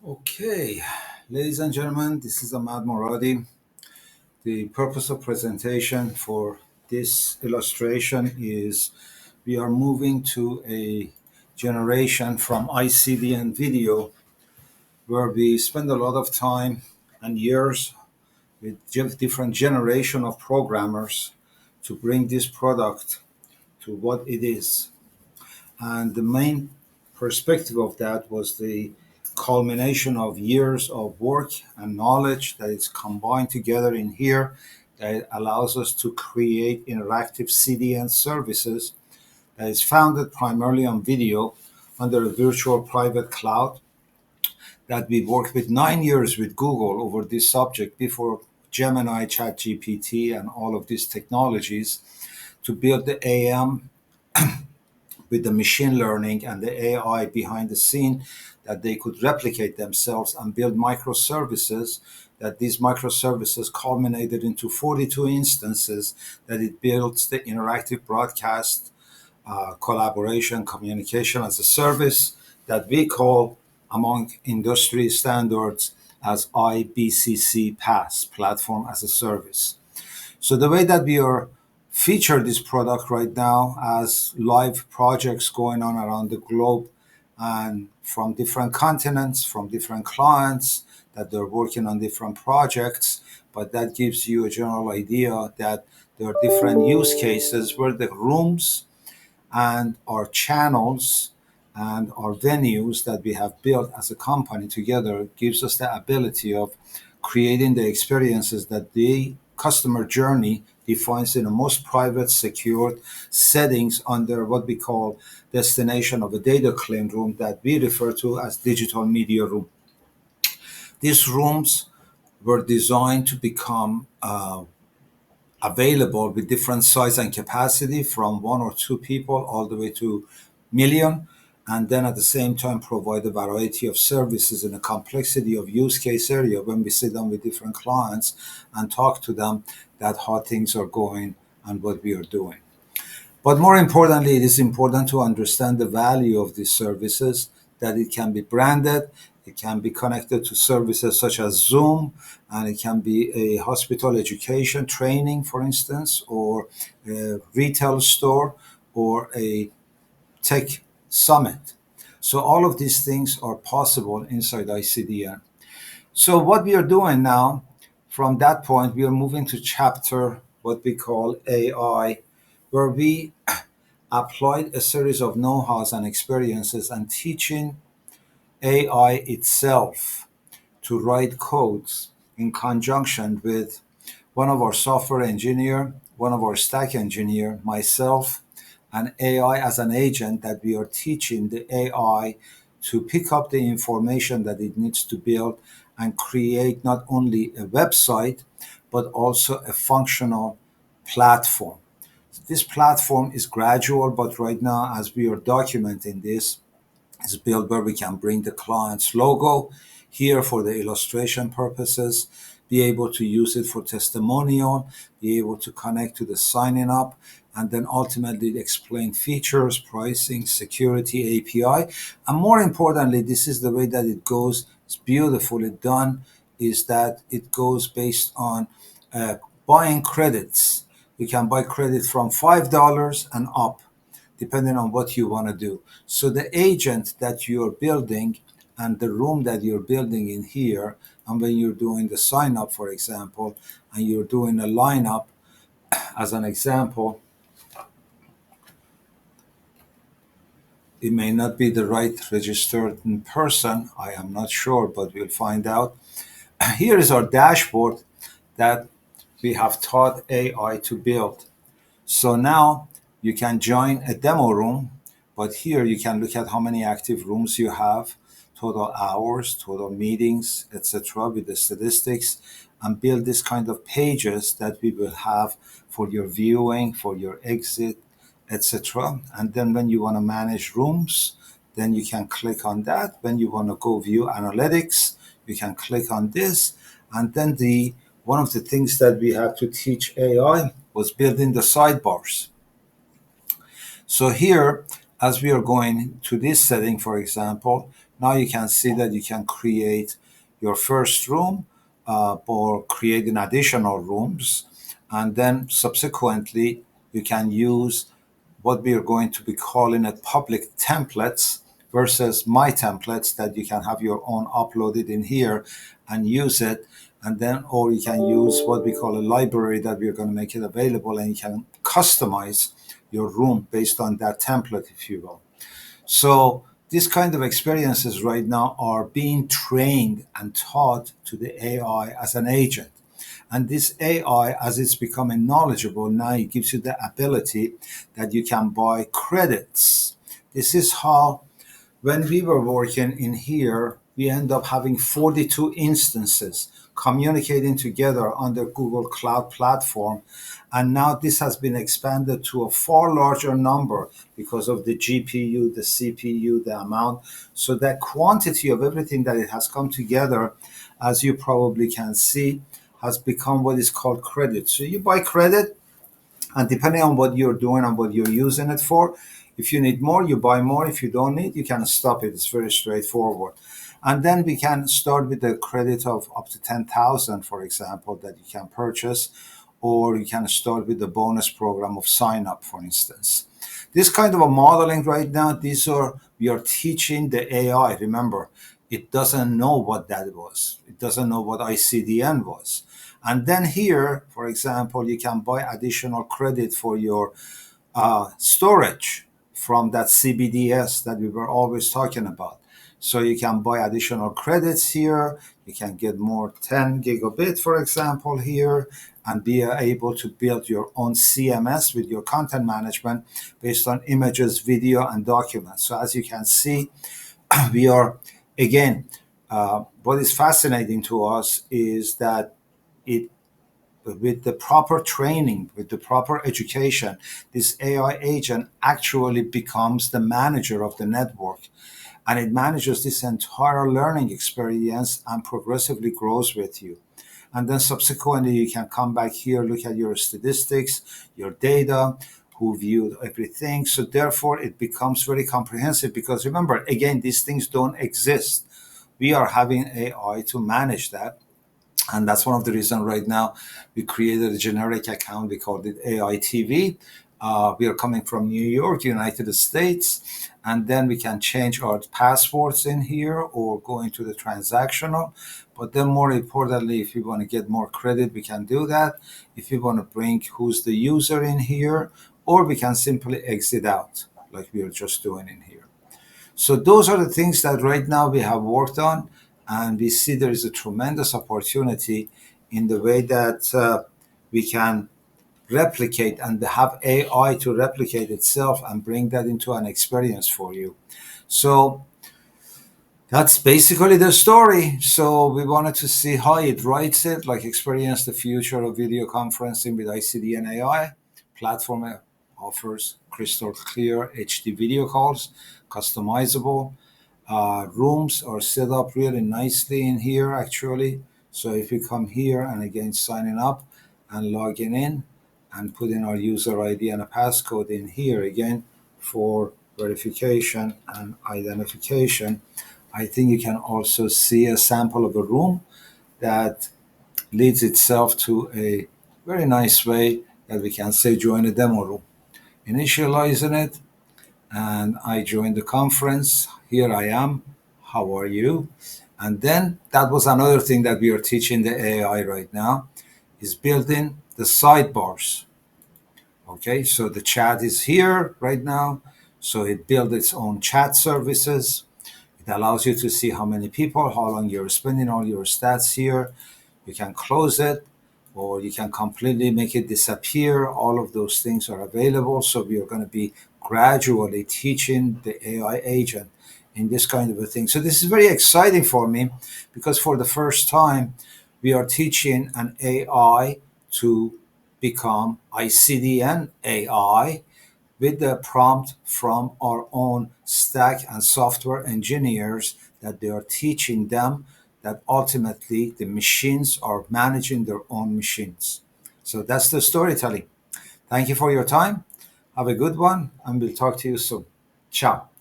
Okay, ladies and gentlemen, this is Ahmad Moradi. The purpose of presentation for this illustration is we are moving to a generation from iCDN video where we spend a lot of time and years with different generation of programmers to bring this product to what it is. And the main perspective of that was the culmination of years of work and knowledge that is combined together in here that allows us to create interactive CDN services that is founded primarily on video under a virtual private cloud that we worked with 9 years with Google over this subject before Gemini, ChatGPT, and all of these technologies to build the AM with the machine learning and the AI behind the scene that they could replicate themselves and build microservices that these microservices culminated into 42 instances that it builds the interactive broadcast collaboration communication as a service that we call among industry standards as IBCC PaaS, platform as a service. So the way that we are feature this product right now as live projects going on around the globe and from different continents, from different clients that they're working on different projects, but that gives you a general idea that there are different use cases where the rooms and our channels and our venues that we have built as a company together gives us the ability of creating the experiences that the customer journey defines in the most private, secured settings under what we call destination of a data clean room that we refer to as digital media room. These rooms were designed to become available with different size and capacity from one or two people all the way to million, and then at the same time provide a variety of services in a complexity of use case area when we sit down with different clients and talk to them that how things are going and what we are doing. But more importantly, it is important to understand the value of these services, that it can be branded, it can be connected to services such as Zoom, and it can be a hospital education training, for instance, or a retail store, or a tech summit. So all of these things are possible inside iCDN. So what we are doing now, from that point, we are moving to chapter what we call AI, where we applied a series of know-hows and experiences and teaching AI itself to write codes in conjunction with one of our software engineer, one of our stack engineer, myself, and AI as an agent that we are teaching the AI to pick up the information that it needs to build and create not only a website, but also a functional platform. This platform is gradual, but right now, as we are documenting this, is built where we can bring the client's logo here for the illustration purposes, be able to use it for testimonial, be able to connect to the signing up, and then ultimately explain features, pricing, security, API. And more importantly, this is the way that it goes. It's beautifully done, is that it goes based on buying credits. You can buy credit from $5 and up depending on what you want to do. So the agent that you're building and the room that you're building in here, and when you're doing the sign up, for example, and you're doing a lineup, as an example, it may not be the right registered person. I am not sure, but we'll find out. Here is our dashboard that we have taught AI to build. So now you can join a demo room, but here you can look at how many active rooms you have, total hours, total meetings, etc., with the statistics, and build this kind of pages that we will have for your viewing, for your exit, etc. And then when you want to manage rooms, then you can click on that. When you want to go view analytics, you can click on this. And then the one of the things that we had to teach AI was building the sidebars. So here, as we are going to this setting, for example, Now you can see that you can create your first room or create an additional rooms, and then subsequently you can use what we are going to be calling it public templates versus my templates that you can have your own uploaded in here and use it. And then, or you can use what we call a library that we're going to make it available, and you can customize your room based on that template, if you will. So these kind of experiences right now are being trained and taught to the AI as an agent. And this AI, as it's becoming knowledgeable, now it gives you the ability that you can buy credits. This is how, when we were working in here, we end up having 42 instances communicating together on the Google Cloud Platform. And now this has been expanded to a far larger number because of the GPU, the CPU, the amount. So that quantity of everything that it has come together, as you probably can see, has become what is called credit. So you buy credit, and depending on what you're doing and what you're using it for, if you need more, you buy more. If you don't need, you can stop it. It's very straightforward. And then we can start with a credit of up to 10,000, for example, that you can purchase, or you can start with the bonus program of sign up, for instance. This kind of a modeling right now, we are teaching the AI. Remember, it doesn't know what that was. It doesn't know what iCDN was. And then here, for example, you can buy additional credit for your storage from that CBDS that we were always talking about. So you can buy additional credits here. You can get more 10 gigabit, for example, here, and be able to build your own CMS with your content management based on images, video, and documents. So as you can see, we are, again, what is fascinating to us is that it with the proper training, with the proper education, this AI agent actually becomes the manager of the network. And it manages this entire learning experience and progressively grows with you. And then subsequently, you can come back here, look at your statistics, your data, who viewed everything. So therefore, it becomes very comprehensive because remember, again, these things don't exist. We are having AI to manage that. And that's one of the reasons right now we created a generic account. We called it AI TV. We are coming from New York, United States, and then we can change our passwords in here or go into the transactional. But then more importantly, if you want to get more credit, we can do that. If you want to bring who's the user in here, or we can simply exit out like we are just doing in here. So those are the things that right now we have worked on, and we see there is a tremendous opportunity in the way that we can replicate and have AI to replicate itself and bring that into an experience for you. So that's basically the story. So we wanted to see how it writes it, like experience the future of video conferencing with iCDN.AI. Platform offers crystal clear HD video calls, customizable. Rooms are set up really nicely in here, actually. So if you come here and again signing up and logging in and put in our user ID and a passcode in here again for verification and identification, I think you can also see a sample of a room that leads itself to a very nice way that we can say join a demo room. Initializing it, and I joined the conference. Here I am. How are you? And then that was another thing that we are teaching the AI right now is building the sidebars. Okay, so the chat is here right now. So it built its own chat services. It allows you to see how many people, how long you're spending, all your stats here. You can close it or you can completely make it disappear. All of those things are available. So we are going to be gradually teaching the AI agent in this kind of a thing. So this is very exciting for me because for the first time, we are teaching an AI to become iCDN AI with the prompt from our own stack and software engineers that they are teaching them that ultimately the machines are managing their own machines. So that's the storytelling. Thank you for your time. Have a good one, and we'll talk to you soon. Ciao.